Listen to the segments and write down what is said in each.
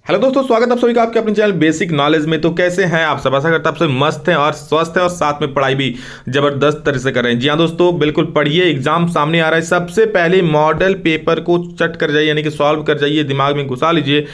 Hello दोस्तों, स्वागत है आप सभी का आपके अपने चैनल बेसिक नॉलेज में। तो कैसे हैं आप सब? आशा करता हूं आप सभी मस्त हैं और स्वस्थ हैं और साथ में पढ़ाई भी जबरदस्त तरह से कर रहे हैं। जी हाँ दोस्तों, बिल्कुल पढ़िए, एग्जाम सामने आ रहा है। सबसे पहले मॉडल पेपर को चट कर जाइए, यानी कि सॉल्व कर जाइए, दिमाग में घुसा लीजिए।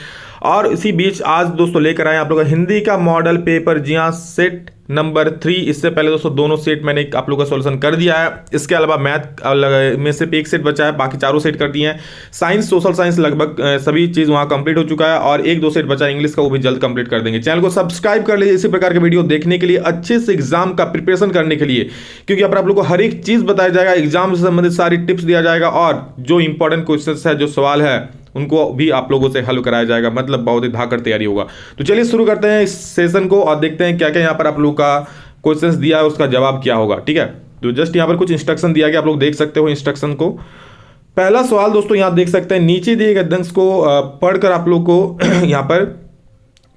और इसी बीच आज दोस्तों लेकर आए आप लोग हिंदी का मॉडल पेपर। जी हाँ, सेट नंबर 3। इससे पहले दोस्तों दोनों सेट मैंने आप लोग का सॉल्यूशन कर दिया है। इसके अलावा मैथ में सिर्फ एक सेट बचा है, बाकी चारों सेट कर दिए हैं। साइंस, सोशल साइंस लगभग सभी चीज़ वहाँ कंप्लीट हो चुका है और एक दो सेट बचा है इंग्लिश का, वो भी जल्द कंप्लीट कर देंगे। चैनल को सब्सक्राइब कर लीजिए इसी प्रकार के वीडियो देखने के लिए, अच्छे से एग्जाम का प्रिपरेशन करने के लिए, क्योंकि आप लोग को हर एक चीज़ बताया जाएगा, एग्जाम से संबंधित सारी टिप्स दिया जाएगा और जो इंपॉर्टेंट क्वेश्चन है, जो सवाल है, उनको भी आप लोगों से हल कराया जाएगा। मतलब बहुत ही धाकड़ तैयारी होगा। तो चलिए शुरू करते हैं इस सेशन को और देखते हैं क्या क्या यहाँ पर आप लोग का क्वेश्चंस दिया है, उसका जवाब क्या होगा। ठीक है, तो जस्ट यहाँ पर कुछ इंस्ट्रक्शन दिया गया, आप लोग देख सकते हो इंस्ट्रक्शन को। पहला सवाल दोस्तों यहाँ देख सकते हैं, नीचे दिए गए अंश को पढ़कर आप लोग को यहाँ पर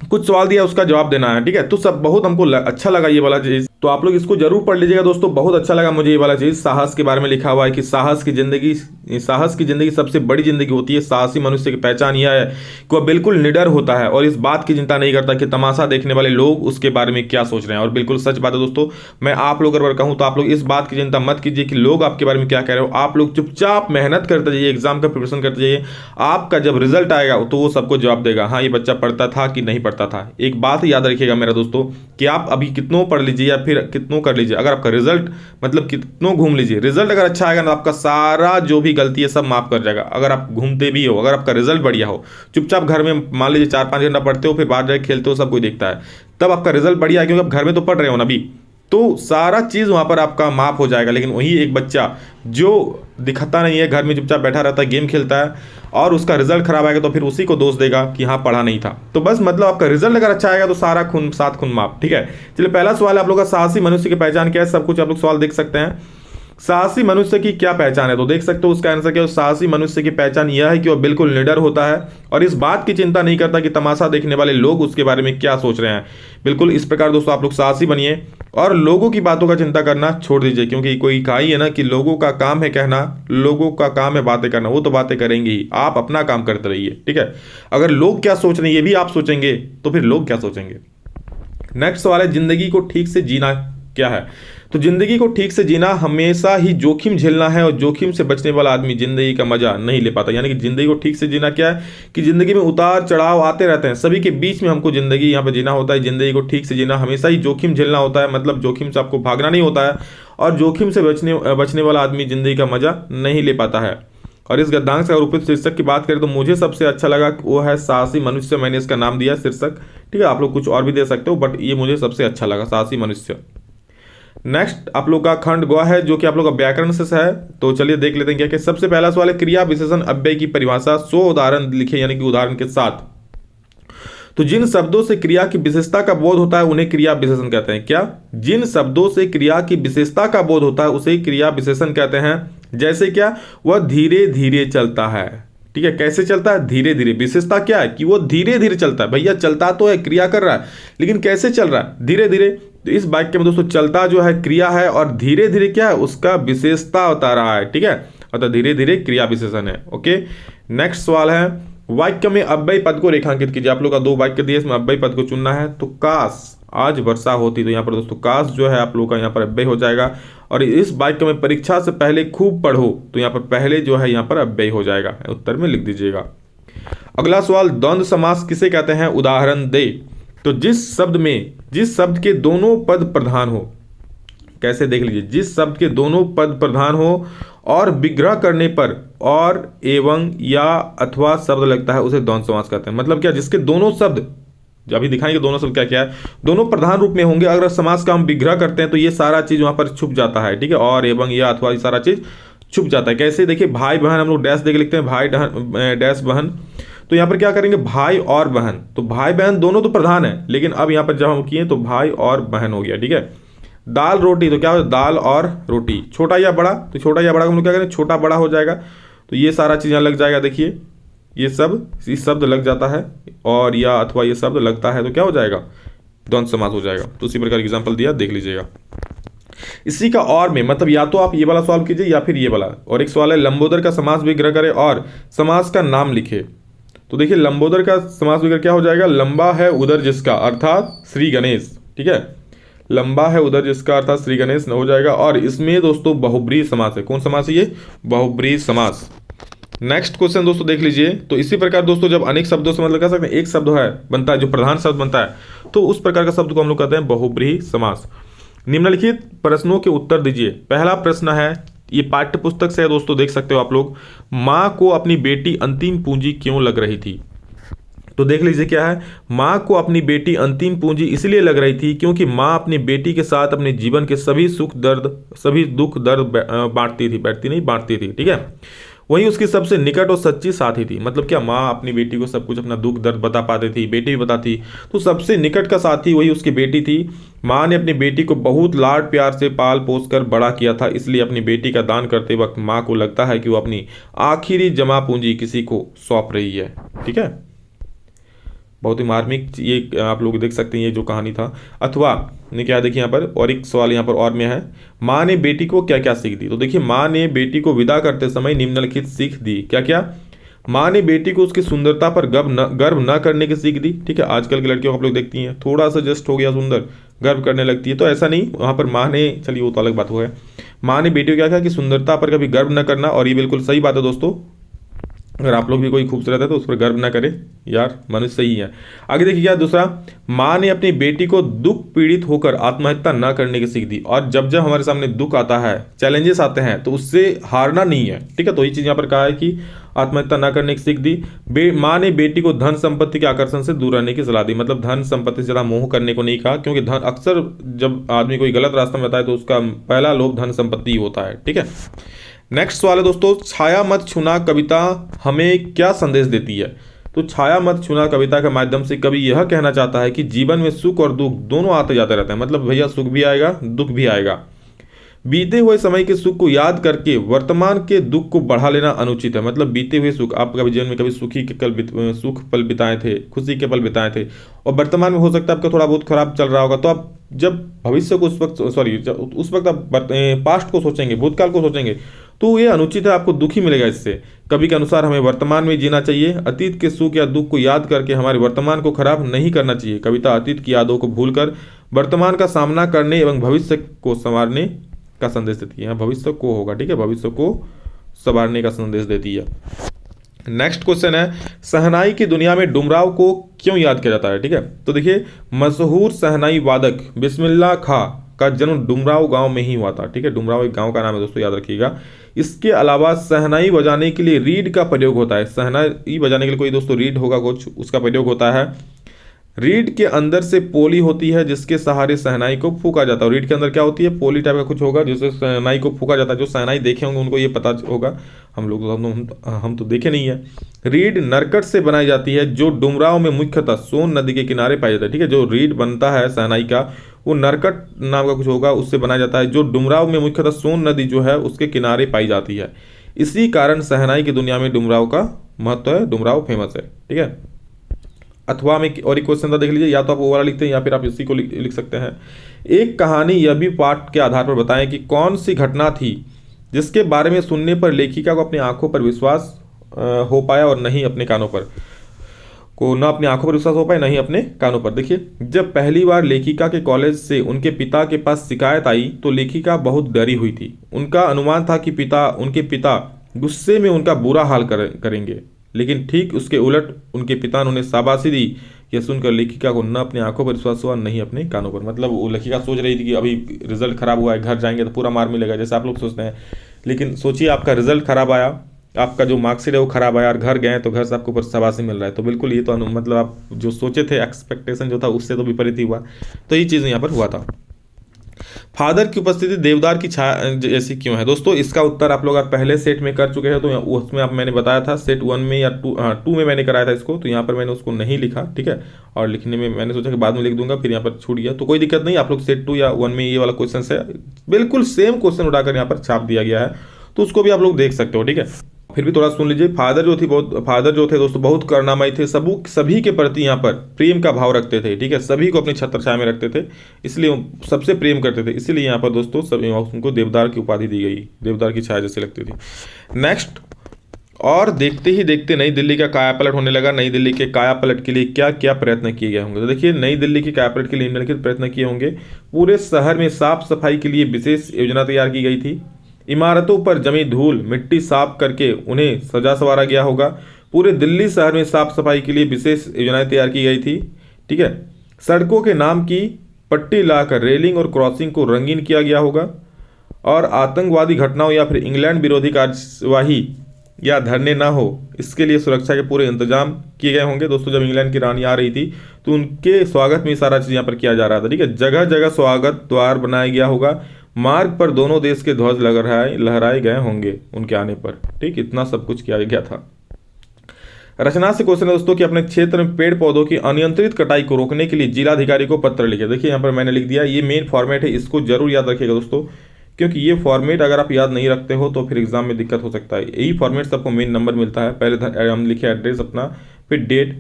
कुछ सवाल दिया, उसका जवाब देना है। ठीक है, तो सब बहुत हमको अच्छा लगा ये वाला चीज, तो आप लोग इसको जरूर पढ़ लीजिएगा दोस्तों। बहुत अच्छा लगा मुझे ये वाला चीज। साहस के बारे में लिखा हुआ है कि साहस की जिंदगी सबसे बड़ी जिंदगी होती है। साहसी मनुष्य की पहचान यह है कि वह बिल्कुल निडर होता है और इस बात की चिंता नहीं करता कि तमाशा देखने वाले लोग उसके बारे में क्या सोच रहे हैं। और बिल्कुल सच बात है दोस्तों, मैं आप लोग अगर कहूँ तो आप लोग इस बात की चिंता मत कीजिए कि लोग आपके बारे में क्या कह रहे हो। आप लोग चुपचाप मेहनत करते जाइए, एग्जाम का प्रिपरेशन करते जाइए। आपका जब रिजल्ट आएगा तो वो सबको जवाब देगा, हाँ ये बच्चा पढ़ता था कि नहीं पढ़ता था। एक बात याद रखिएगा मेरा दोस्तों, कि आप अभी कितनों पढ़ लीजिए या फिर कितनों कर लीजिए, अगर आपका रिजल्ट मतलब कितनों घूम लीजिए, रिजल्ट अगर अच्छा आएगा ना, आपका सारा जो भी गलती है सब माफ कर जाएगा। अगर आप घूमते भी हो, अगर आपका रिजल्ट बढ़िया हो, चुपचाप घर में मान लीजिए 4-5 घंटा पढ़ते हो, फिर बाहर जाके खेलते हो, सब कोई देखता है, तब आपका रिजल्ट बढ़िया है, क्योंकि आप घर में तो पढ़ रहे हो ना अभी, तो सारा चीज वहां पर आपका माफ हो जाएगा। लेकिन वही एक बच्चा जो दिखता नहीं है, घर में चुपचाप बैठा रहता है, गेम खेलता है और उसका रिजल्ट खराब आएगा, तो फिर उसी को दोष देगा कि हाँ पढ़ा नहीं था। तो बस मतलब आपका रिजल्ट अगर अच्छा आएगा तो सारा खून सात खून माफ। ठीक है, चलिए पहला सवाल आप लोग का, साहसी मनुष्य की पहचान क्या है। सब कुछ आप लोग सवाल देख सकते हैं। साहसी मनुष्य की क्या पहचान है, तो देख सकते हो उसका आंसर क्या है। साहसी मनुष्य की पहचान यह है कि वह बिल्कुल निडर होता है और इस बात की चिंता नहीं करता कि तमाशा देखने वाले लोग उसके बारे में क्या सोच रहे हैं। बिल्कुल इस प्रकार दोस्तों आप लोग साहसी बनिए और लोगों की बातों का चिंता करना छोड़ दीजिए, क्योंकि कोई कहा ही है ना कि लोगों का काम है कहना, लोगों का काम है बातें करना। वो तो बातें करेंगे ही, आप अपना काम करते रहिए। ठीक है, अगर लोग क्या सोच रहे हैं ये भी आप सोचेंगे तो फिर लोग क्या सोचेंगे। नेक्स्ट सवाल है, जिंदगी को ठीक से जीना क्या है। तो जिंदगी को ठीक से जीना हमेशा ही जोखिम झेलना है और जोखिम से बचने वाला आदमी जिंदगी का मजा नहीं ले पाता। यानी कि जिंदगी को ठीक से जीना क्या है कि जिंदगी में उतार चढ़ाव आते रहते हैं, सभी के बीच में हमको जिंदगी यहाँ पे जीना होता है। जिंदगी को ठीक से जीना हमेशा ही जोखिम झेलना होता है, मतलब जोखिम से आपको भागना नहीं होता है और जोखिम से बचने वाला आदमी जिंदगी का मजा नहीं ले पाता है। और इस गद्यांश से अगर उपयुक्त शीर्षक की बात करें तो मुझे सबसे अच्छा लगा वो है साहसी मनुष्य। मैंने इसका नाम दिया शीर्षक। ठीक है, आप लोग कुछ और भी दे सकते हो, बट ये मुझे सबसे अच्छा लगा, साहसी मनुष्य। नेक्स्ट आप लोग का खंड ग है, जो कि आप लोग का व्याकरण से है। तो चलिए देख लेते हैं क्या क्या। सबसे पहला सवाल है, क्रिया विशेषण अव्यय की परिभाषा। 100 उदाहरण लिखे, यानी कि उदाहरण के साथ। तो जिन शब्दों से क्रिया की विशेषता का बोध होता है उन्हें क्रिया विशेषण कहते हैं। क्या? जिन शब्दों से क्रिया की विशेषता का बोध होता है उसे क्रिया विशेषण कहते हैं। जैसे क्या? वह धीरे धीरे चलता है। ठीक है, कैसे चलता है? धीरे धीरे। विशेषता क्या है कि वो धीरे धीरे चलता है। भैया चलता तो है, क्रिया कर रहा है, लेकिन कैसे चल रहा है? धीरे धीरे। तो इस वाक्य में दोस्तों चलता जो है क्रिया है और धीरे धीरे क्या है, उसका विशेषता बता रहा है। ठीक है, अतः धीरे धीरे क्रिया विशेषण है। ओके, नेक्स्ट सवाल है, वाक्य में अव्यय पद को रेखांकित कीजिए। आप लोग का 2 वाक्य दिए, इसमें अव्यय पद को चुनना है। तो काश आज वर्षा होती, तो यहाँ पर दोस्तों काश जो है आप लोग का यहाँ पर अव्यय हो जाएगा। और इस वाक्य में परीक्षा से पहले खूब पढ़ो, तो यहाँ पर पहले जो है यहाँ पर अव्यय हो जाएगा, उत्तर में लिख दीजिएगा। अगला सवाल, द्वंद्व समास किसे कहते हैं, उदाहरण दे। तो जिस शब्द के दोनों पद प्रधान हो, कैसे देख लीजिए, जिस शब्द के दोनों पद प्रधान हो और विग्रह करने पर और एवं या अथवा शब्द लगता है उसे द्वंद्व समास कहते हैं। मतलब क्या? जिसके दोनों शब्द, अभी दिखाएंगे दोनों शब्द क्या क्या है, दोनों प्रधान रूप में होंगे। अगर समास का हम विग्रह करते हैं तो ये सारा चीज वहां पर छुप जाता है। ठीक है, और एवं या अथवा ये सारा चीज छुप जाता है। कैसे? देखिए, भाई बहन हम लोग डैश देके लिखते हैं, भाई डैश बहन। तो यहाँ पर क्या करेंगे, भाई और बहन। तो भाई बहन दोनों तो प्रधान है, लेकिन अब यहाँ पर जब हम किए तो भाई और बहन हो गया। ठीक है, दाल रोटी, तो क्या हो, दाल और रोटी। छोटा या बड़ा, तो छोटा या बड़ा हम लोग क्या करें, छोटा बड़ा हो जाएगा। तो ये सारा चीज यहाँ लग जाएगा। देखिए ये शब्द लग जाता है और या अथवा ये शब्द लगता है तो क्या हो जाएगा, द्वंद्व समास हो जाएगा। तो उसी प्रकार एग्जाम्पल दिया, देख लीजिएगा। इसी का और में मतलब या तो आप ये वाला सॉल्व कीजिए या फिर ये वाला। और एक सवाल है, लंबोदर का समास विग्रह करें और समास का नाम लिखे। तो देखिए लंबोदर का समास विग्रह क्या हो जाएगा, लंबा है उदर जिसका अर्थात श्री गणेश, ठीक है, लंबा है उदर जिसका अर्थात श्री गणेश हो जाएगा। और इसमें दोस्तों बहुब्रीहि समास है, कौन समास है ये, बहुब्रीहि समास। नेक्स्ट क्वेश्चन दोस्तों देख लीजिए। तो इसी प्रकार दोस्तों जब अनेक शब्दों से मतलब कह सकते हैं एक शब्द है बनता है जो प्रधान शब्द बनता है, तो उस प्रकार का शब्द को हम लोग कहते हैं बहुब्रीहि समास। निम्नलिखित प्रश्नों के उत्तर दीजिए। पहला प्रश्न है, ये पाठ्य पुस्तक से है दोस्तों, देख सकते हो आप लोग, माँ को अपनी बेटी अंतिम पूंजी क्यों लग रही थी। तो देख लीजिए क्या है, माँ को अपनी बेटी अंतिम पूंजी इसलिए लग रही थी क्योंकि माँ अपनी बेटी के साथ अपने जीवन के सभी सुख दर्द सभी दुख दर्द बांटती थी, ठीक है। वही उसकी सबसे निकट और सच्ची साथी थी। मतलब क्या, माँ अपनी बेटी को सब कुछ अपना दुख दर्द बता पाती थी, बेटी भी बताती, तो सबसे निकट का साथी वही उसकी बेटी थी। माँ ने अपनी बेटी को बहुत लाड प्यार से पाल पोस कर बड़ा किया था, इसलिए अपनी बेटी का दान करते वक्त माँ को लगता है कि वो अपनी आखिरी जमा पूंजी किसी को सौंप रही है, ठीक है। बहुत ही मार्मिक ये आप लोग देख सकते हैं ये जो कहानी था। अथवा ने क्या देखिए यहाँ पर, और एक सवाल यहाँ पर और में है, माँ ने बेटी को क्या क्या सीख दी। तो देखिए माँ ने बेटी को विदा करते समय निम्नलिखित सीख दी। क्या क्या, माँ ने बेटी को उसकी सुंदरता पर गर्व न करने की सीख दी, ठीक है। आजकल की लड़कियों को आप लोग देखती हैं, थोड़ा सा जस्ट हो गया सुंदर गर्व करने लगती है, तो ऐसा नहीं, वहाँ पर माँ ने, चलिए वो तो अलग बात हुआ है, माँ ने बेटी को क्या कहा कि सुंदरता पर कभी गर्व न करना, और ये बिल्कुल सही बात है दोस्तों। अगर आप लोग भी कोई खूबसूरत है तो उस पर गर्व ना करें यार, मनुष्य सही है। आगे देखिए क्या दूसरा, माँ ने अपनी बेटी को दुख पीड़ित होकर आत्महत्या न करने की सीख दी। और जब जब हमारे सामने दुख आता है, चैलेंजेस आते हैं, तो उससे हारना नहीं है, ठीक है। तो ये चीज़ यहाँ पर कहा है कि आत्महत्या न करने की सीख दी। माँ ने बेटी को धन संपत्ति के आकर्षण से दूर रहने की सलाह दी। मतलब धन संपत्ति से ज़्यादा मोह करने को नहीं कहा, क्योंकि धन अक्सर जब आदमी कोई गलत रास्ता में बताए तो उसका पहला लोभ धन संपत्ति होता है, ठीक है। नेक्स्ट सवाल है दोस्तों, छाया मत छूना कविता हमें क्या संदेश देती है। तो छाया मत छूना कविता के माध्यम से कवि यह कहना चाहता है कि जीवन में सुख और दुख दोनों आते जाते रहते हैं। मतलब भैया सुख भी आएगा दुख भी आएगा। बीते हुए समय के सुख को याद करके वर्तमान के दुख को बढ़ा लेना अनुचित है। मतलब बीते हुए सुख, आप कभी जीवन में कभी सुख पल बिताए थे, खुशी के पल बिताए थे, और वर्तमान में हो सकता है आपका थोड़ा बहुत खराब चल रहा होगा, तो आप जब भविष्य को उस वक्त आप पास्ट को सोचेंगे, भूतकाल को सोचेंगे, तो ये अनुचित है, आपको दुख ही मिलेगा इससे। कवि के अनुसार हमें वर्तमान में जीना चाहिए। अतीत के सुख या दुख को याद करके हमारे वर्तमान को खराब नहीं करना चाहिए। कविता अतीत की यादों को भूलकर वर्तमान का सामना करने एवं भविष्य को संवारने का संदेश देती है। भविष्य को होगा, ठीक है, भविष्य को संवारने का संदेश देती है। नेक्स्ट क्वेश्चन है, शहनाई की दुनिया में डुमराव को क्यों याद किया जाता है, ठीक है। तो देखिए मशहूर शहनाई वादक बिस्मिल्लाह खां का जन्म डुमराव गांव में ही हुआ था, ठीक है। डुमराव एक गांव का नाम है दोस्तों, याद रखिएगा। इसके अलावा शहनाई बजाने के लिए रीड का प्रयोग होता है। शहनाई बजाने के लिए कोई दोस्तों रीड होगा कुछ, उसका प्रयोग होता है। रीड के अंदर से पोली होती है जिसके सहारे शहनाई को फूका जाता है। रीड के अंदर क्या होती है, पोली टाइप का कुछ होगा जिससे शहनाई को फूका जाता है। जो शहनाई देखे होंगे उनको ये पता होगा, हम लोग हम तो देखे नहीं है। रीड नरकट से बनाई जाती है जो डुमराव में मुख्यतः सोन नदी के किनारे पाया जाता है, ठीक है। जो रीड बनता है शहनाई का वो नरकट नाम का कुछ होगा, उससे बनाया जाता है, जो डुमराव में मुख्यतः सोन नदी जो है उसके किनारे पाई जाती है। इसी कारण शहनाई की दुनिया में डुमराव का महत्व है, डुमराव फेमस है, ठीक है। अथवा में और एक क्वेश्चन था, देख लीजिए, या तो आप वो वाला लिखते हैं या फिर आप इसी को लिख सकते हैं। एक कहानी यह भी पाठ के आधार पर बताएं कि कौन सी घटना थी जिसके बारे में सुनने पर लेखिका को अपनी आंखों पर विश्वास हो पाया और नहीं अपने कानों पर, को न अपनी आंखों पर विश्वास हो पाया नहीं अपने कानों पर। देखिए जब पहली बार लेखिका के कॉलेज से उनके पिता के पास शिकायत आई तो लेखिका बहुत डरी हुई थी। उनका अनुमान था कि उनके पिता गुस्से में उनका बुरा हाल करेंगे, लेकिन ठीक उसके उलट उनके पिता ने उन्हें शाबाशी दी। यह सुनकर लेखिका को न अपनी आंखों पर विश्वास हुआ नहीं अपने कानों पर। मतलब वो लेखिका सोच रही थी कि अभी रिजल्ट खराब हुआ है, घर जाएंगे तो पूरा मार मिलेगा, जैसे आप लोग सोचते हैं। लेकिन सोचिए आपका रिजल्ट खराब आया, आपका जो मार्कशीट है वो खराब आया और घर गए तो घर से आपको ऊपर शाबाशी मिल रहा है। तो बिल्कुल ये तो मतलब आप जो सोचे थे, एक्सपेक्टेशन जो था उससे तो विपरीत ही हुआ। तो ये चीज़ यहाँ पर हुआ था। फादर की उपस्थिति देवदार की छाया जैसी क्यों है। दोस्तों इसका उत्तर आप लोग पहले सेट में कर चुके हैं, तो उसमें आप मैंने बताया था सेट 1 में या 2 में मैंने कराया था इसको, तो यहाँ पर मैंने उसको नहीं लिखा, ठीक है। और लिखने में मैंने सोचा कि बाद में लिख दूंगा, फिर यहाँ पर छूट गया, तो कोई दिक्कत नहीं। आप लोग सेट 2 या 1 में ये वाला क्वेश्चन है, बिल्कुल सेम क्वेश्चन उठाकर यहाँ पर छाप दिया गया है, तो उसको भी आप लोग देख सकते हो, ठीक है। फिर भी थोड़ा सुन लीजिए। फादर जो थे दोस्तों बहुत करुणामयी थे, सभी के प्रति यहाँ पर प्रेम का भाव रखते थे, ठीक है। सभी को अपनी छत्र छाया में रखते थे, इसलिए सबसे प्रेम करते थे, इसीलिए यहाँ पर दोस्तों उनको देवदार की उपाधि दी गई, देवदार की छाया जैसे लगती थी। नेक्स्ट और देखते ही देखते नई दिल्ली का कायापलट होने लगा। नई दिल्ली के कायापलट के लिए क्या क्या प्रयत्न किए गए होंगे, तो देखिए नई दिल्ली के कायापलट के लिए निम्नलिखित प्रयत्न किए होंगे। पूरे शहर में साफ सफाई के लिए विशेष योजना तैयार की गई थी। इमारतों पर जमी धूल मिट्टी साफ करके उन्हें सजा संवारा गया होगा। पूरे दिल्ली शहर में साफ सफाई के लिए विशेष योजनाएं तैयार की गई थी। ठीक है, सड़कों के नाम की पट्टी लाकर रेलिंग और क्रॉसिंग को रंगीन किया गया होगा। और आतंकवादी घटनाओं या फिर इंग्लैंड विरोधी कार्यवाही या धरने ना हो, इसके लिए सुरक्षा के पूरे इंतजाम किए गए होंगे। दोस्तों जब इंग्लैंड की रानी आ रही थी तो उनके स्वागत में सारा चीज़ यहाँ पर किया जा रहा था। ठीक है, जगह जगह स्वागत द्वार बनाया गया होगा। मार्ग पर दोनों देश के ध्वज लहराए गए होंगे उनके आने पर। ठीक, इतना सब कुछ किया गया था। रचना से क्वेश्चन है दोस्तों कि अपने क्षेत्र में पेड़ पौधों की अनियंत्रित कटाई को रोकने के लिए जिलाधिकारी को पत्र लिखे। देखिए यहाँ पर मैंने लिख दिया, ये मेन फॉर्मेट है, इसको जरूर याद रखिएगा दोस्तों, क्योंकि ये फॉर्मेट अगर आप याद नहीं रखते हो तो फिर एग्जाम में दिक्कत हो सकता है। यही फॉर्मेट से आपको मेन नंबर मिलता है। पहले हम लिखे एड्रेस अपना, फिर डेट,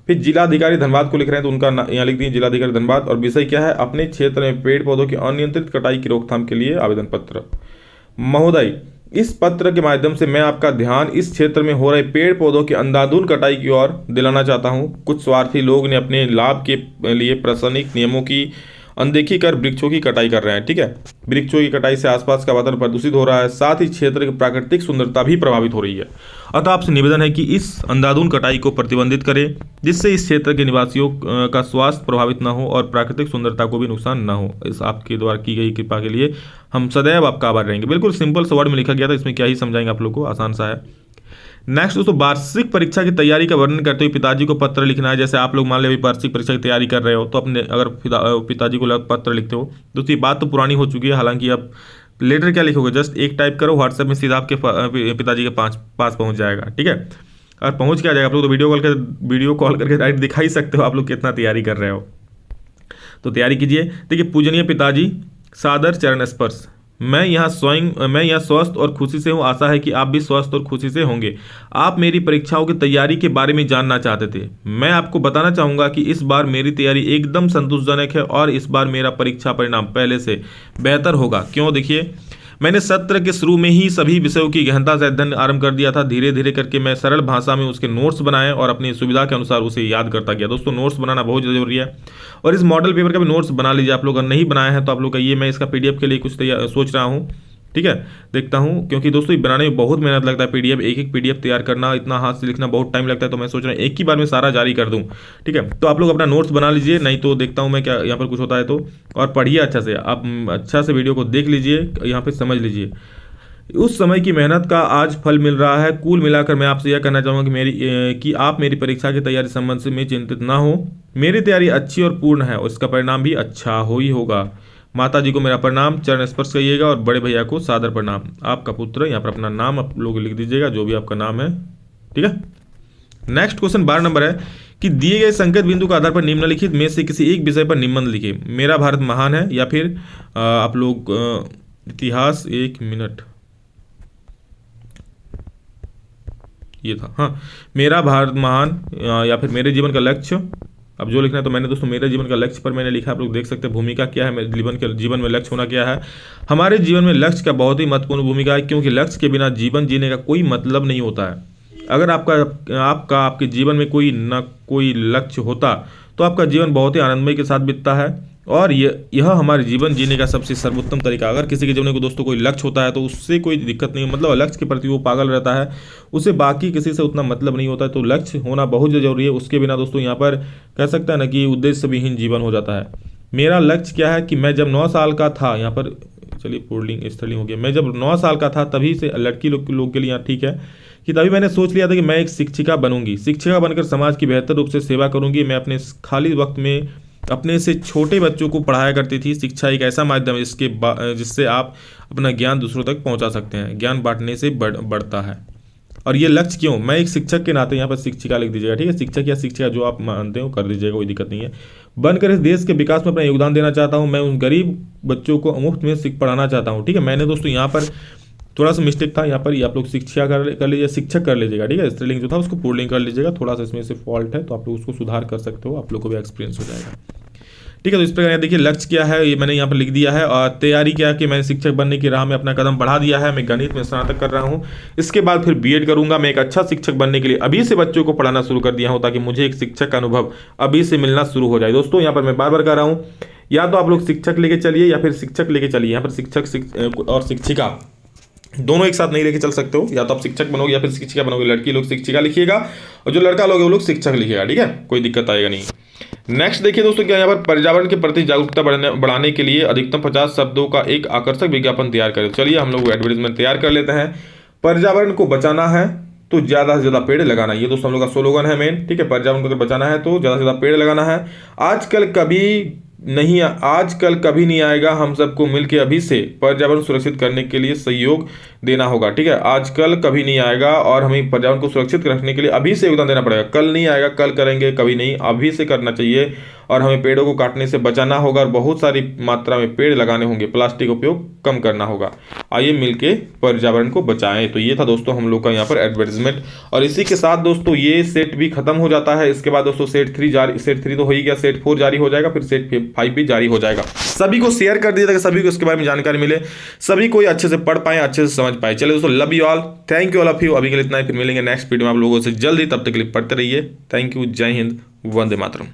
फिर जिलाधिकारी धनबाद को लिख रहे हैं तो उनका यहाँ लिख दिए जिलाधिकारी धनबाद, और विषय क्या है, अपने क्षेत्र में पेड़ पौधों की अनियंत्रित कटाई की रोकथाम के लिए आवेदन पत्र। महोदय, इस पत्र के माध्यम से मैं आपका ध्यान इस क्षेत्र में हो रहे पेड़ पौधों की अंधाधुंध कटाई की ओर दिलाना चाहता हूं। कुछ स्वार्थी लोग ने अपने लाभ के लिए प्रशासनिक नियमों की अनदेखी कर वृक्षों की कटाई कर रहे हैं। ठीक है, वृक्षों की कटाई से आसपास का वातावरण प्रदूषित हो रहा है, साथ ही क्षेत्र की प्राकृतिक सुंदरता भी प्रभावित हो रही है। अतः आपसे निवेदन है कि इस अंधाधुंध कटाई को प्रतिबंधित करें, जिससे इस क्षेत्र के निवासियों का स्वास्थ्य प्रभावित न हो और प्राकृतिक सुंदरता को भी नुकसान न हो। इस आपके द्वारा की गई कृपा के लिए हम सदैव आपका आभार रहेंगे। बिल्कुल सिंपल सा वर्ड में लिखा गया था, इसमें क्या ही समझाएंगे आप लोग को, आसान सा है। नेक्स्ट दोस्तों, वार्षिक परीक्षा की तैयारी का वर्णन करते हुए पिताजी को पत्र लिखना है। जैसे आप लोग मान लीजिए वार्षिक परीक्षा की तैयारी कर रहे हो तो अपने अगर पिताजी को पत्र लिखते हो, दोस्तों ये बात तो पुरानी हो चुकी है। हालांकि अब लेटर क्या लिखोगे, जस्ट एक टाइप करो व्हाट्सएप में, सीधा आपके पिताजी के पास पहुंच जाएगा। ठीक है, और पहुंच क्या जाएगा, आप लोग तो वीडियो कॉल करके डायरेक्ट दिखा ही सकते हो आप लोग कितना तैयारी कर रहे हो। तो तैयारी कीजिए। देखिए, पूजनीय पिताजी, सादर चरण स्पर्श, मैं यहाँ स्वस्थ और खुशी से हूँ। आशा है कि आप भी स्वस्थ और खुशी से होंगे। आप मेरी परीक्षाओं की तैयारी के बारे में जानना चाहते थे। मैं आपको बताना चाहूँगा कि इस बार मेरी तैयारी एकदम संतोषजनक है और इस बार मेरा परीक्षा परिणाम पहले से बेहतर होगा। क्यों, देखिए मैंने सत्र के शुरू में ही सभी विषयों की गहनता से अध्ययन आरंभ कर दिया था। धीरे धीरे करके मैं सरल भाषा में उसके नोट्स बनाए और अपनी सुविधा के अनुसार उसे याद करता गया। दोस्तों नोट्स बनाना बहुत जरूरी है, और इस मॉडल पेपर का भी नोट्स बना लीजिए आप लोग। अगर नहीं बनाए हैं तो आप लोग का ये मैं इसका पीडीएफ के लिए कुछ सोच रहा हूँ। ठीक है, देखता हूँ, क्योंकि दोस्तों बनाने में बहुत मेहनत लगता है। पीडीएफ एक पीडीएफ तैयार करना, इतना हाथ से लिखना बहुत टाइम लगता है। तो मैं सोच रहा हूँ एक ही बार में सारा जारी कर दूँ। ठीक है, तो आप लोग अपना नोट्स बना लीजिए, नहीं तो देखता हूँ मैं क्या यहाँ पर कुछ होता है तो। और पढ़िए अच्छा से, आप अच्छा से वीडियो को देख लीजिए, यहाँ पर समझ लीजिए। उस समय की मेहनत का आज फल मिल रहा है। कुल मिलाकर मैं आपसे यह कहना चाहूँगा कि आप मेरी परीक्षा की तैयारी संबंध में चिंतित ना हो। मेरी तैयारी अच्छी और पूर्ण है और इसका परिणाम भी अच्छा हो ही होगा। माता जी को मेरा प्रणाम, चरण स्पर्श करिएगा, और बड़े भैया को सादर प्रणाम। आपका पुत्र, यहाँ पर अपना नाम आप लोग लिख दीजिएगा, जो भी आपका नाम है। ठीक है, नेक्स्ट क्वेश्चन 12 नंबर है कि दिए गए संकेत बिंदु के आधार पर निम्नलिखित में से किसी एक विषय पर निबंध लिखे। मेरा भारत महान है, या फिर आप लोग इतिहास, 1 मिनट ये था, हाँ, मेरा भारत महान, या फिर मेरे जीवन का लक्ष्य। अब जो लिखना है तो मैंने दोस्तों मेरे जीवन का लक्ष्य पर मैंने लिखा। आप लोग देख सकते हैं भूमिका क्या है, मेरे जीवन में लक्ष्य होना क्या है। हमारे जीवन में लक्ष्य का बहुत ही महत्वपूर्ण भूमिका है, क्योंकि लक्ष्य के बिना जीवन जीने का कोई मतलब नहीं होता है। अगर आपके जीवन में कोई लक्ष्य होता तो आपका जीवन बहुत ही आनंदमय के साथ बीतता है, और यह हमारे जीवन जीने का सबसे सर्वोत्तम तरीका। अगर किसी के जीवन में दोस्तों कोई लक्ष्य होता है तो उससे कोई दिक्कत नहीं, मतलब लक्ष्य के प्रति वो पागल रहता है, उसे बाकी किसी से उतना मतलब नहीं होता है। तो लक्ष्य होना बहुत जरूरी है। उसके बिना दोस्तों यहाँ पर कह सकते हैं ना कि उद्देश्य विहीन जीवन हो जाता है। मेरा लक्ष्य क्या है कि मैं जब 9 साल का था, यहाँ पर चलिए पुल्लिंग स्त्रीलिंग हो गया, मैं जब 9 साल का था तभी से, लड़की लोग के लिए यहाँ ठीक है, कि तभी मैंने सोच लिया था कि मैं एक शिक्षिका बनूंगी। शिक्षिका बनकर समाज की बेहतर रूप से सेवा करूंगी। मैं अपने खाली वक्त में अपने से छोटे बच्चों को पढ़ाया करती थी। शिक्षा एक ऐसा माध्यम है जिससे आप अपना ज्ञान दूसरों तक पहुंचा सकते हैं। ज्ञान बांटने से बढ़ता है। और ये लक्ष्य क्यों, मैं एक शिक्षक के नाते, यहाँ पर शिक्षिका लिख दीजिएगा। ठीक है, शिक्षक या शिक्षिका जो आप मानते हो कर दीजिएगा, कोई दिक्कत नहीं है। बनकर इस देश के विकास में अपना योगदान देना चाहता हूँ। मैं उन गरीब बच्चों को मुफ्त में पढ़ाना चाहता हूँ। ठीक है, मैंने दोस्तों यहाँ पर थोड़ा सा मिस्टेक था, यहाँ पर आप लोग शिक्षा कर लीजिए, शिक्षक कर लीजिएगा। ठीक है, स्त्रीलिंग जो था उसको पुल्लिंग कर लीजिएगा। थोड़ा सा इसमें से फॉल्ट है तो आप लोग उसको सुधार कर सकते हो, आप लोग को भी एक्सपीरियंस हो जाएगा। ठीक है। तो इस प्रकार देखिए लक्ष्य क्या है ये मैंने यहाँ पर लिख दिया है, और तैयारी क्या कि मैंने शिक्षक बनने की राह में अपना कदम बढ़ा दिया है। मैं गणित में स्नातक कर रहा हूँ, इसके बाद फिर बीएड करूंगा। मैं एक अच्छा शिक्षक बनने के लिए अभी से बच्चों को पढ़ाना शुरू कर दिया हूँ, ताकि मुझे एक शिक्षक का अनुभव अभी से मिलना शुरू हो जाए। दोस्तों यहाँ पर मैं बार बार कह रहा हूँ, या तो आप लोग शिक्षक लेके चलिए या फिर शिक्षक लेके चलिए। यहाँ पर शिक्षक और शिक्षिका दोनों एक साथ नहीं लेके चल सकते हो, या तो आप शिक्षक बनोगे या फिर शिक्षिका बनोगे। लड़की लोग शिक्षिका लिखिएगा और जो लड़का लोग वो लोग शिक्षक लिखिएगा, ठीक है, कोई दिक्कत आएगा नहीं। नेक्स्ट देखिए दोस्तों, क्या यहाँ पर पर्यावरण के प्रति जागरूकता बढ़ाने के लिए अधिकतम 50 शब्दों का एक आकर्षक विज्ञापन तैयार करें। चलिए हम लोग एडवर्टाइजमेंट तैयार कर लेते हैं। पर्यावरण को बचाना है तो ज़्यादा से ज़्यादा पेड़ लगाना, ये दोस्तों हम लोग का स्लोगन है मेन, ठीक है। पर्यावरण को अगर बचाना है तो ज़्यादा से ज़्यादा पेड़ लगाना है। आजकल कभी नहीं आएगा, हम सबको मिलकर अभी से पर्यावरण सुरक्षित करने के लिए सहयोग देना होगा, ठीक है। आजकल कभी नहीं आएगा और हमें पर्यावरण को सुरक्षित रखने के लिए अभी से योगदान देना पड़ेगा। कल नहीं आएगा, कल करेंगे कभी नहीं, अभी से करना चाहिए। और हमें पेड़ों को काटने से बचाना होगा और बहुत सारी मात्रा में पेड़ लगाने होंगे। प्लास्टिक उपयोग कम करना होगा। आइए मिलके पर्यावरण को बचाएं। तो ये था दोस्तों हम लोग का यहाँ पर एडवर्टाइजमेंट, और इसी के साथ दोस्तों ये सेट भी खत्म हो जाता है। इसके बाद दोस्तों सेट 3 तो हो ही गया, सेट 4 जारी हो जाएगा, फिर सेट 5 भी जारी हो जाएगा। सभी को शेयर कर दीजिए ताकि सभी को इसके बारे में जानकारी मिले, सभी कोई अच्छे से पढ़ पाए, अच्छे से समझ पाए। चलिए दोस्तों, love you all, thank you all of you. अभी के लिए इतना ही, फिर मिलेंगे नेक्स्ट वीडियो में आप लोगों से जल्दी। तब तक के लिए पढ़ते रहिए। थैंक यू, जय हिंद, वंदे मातरम।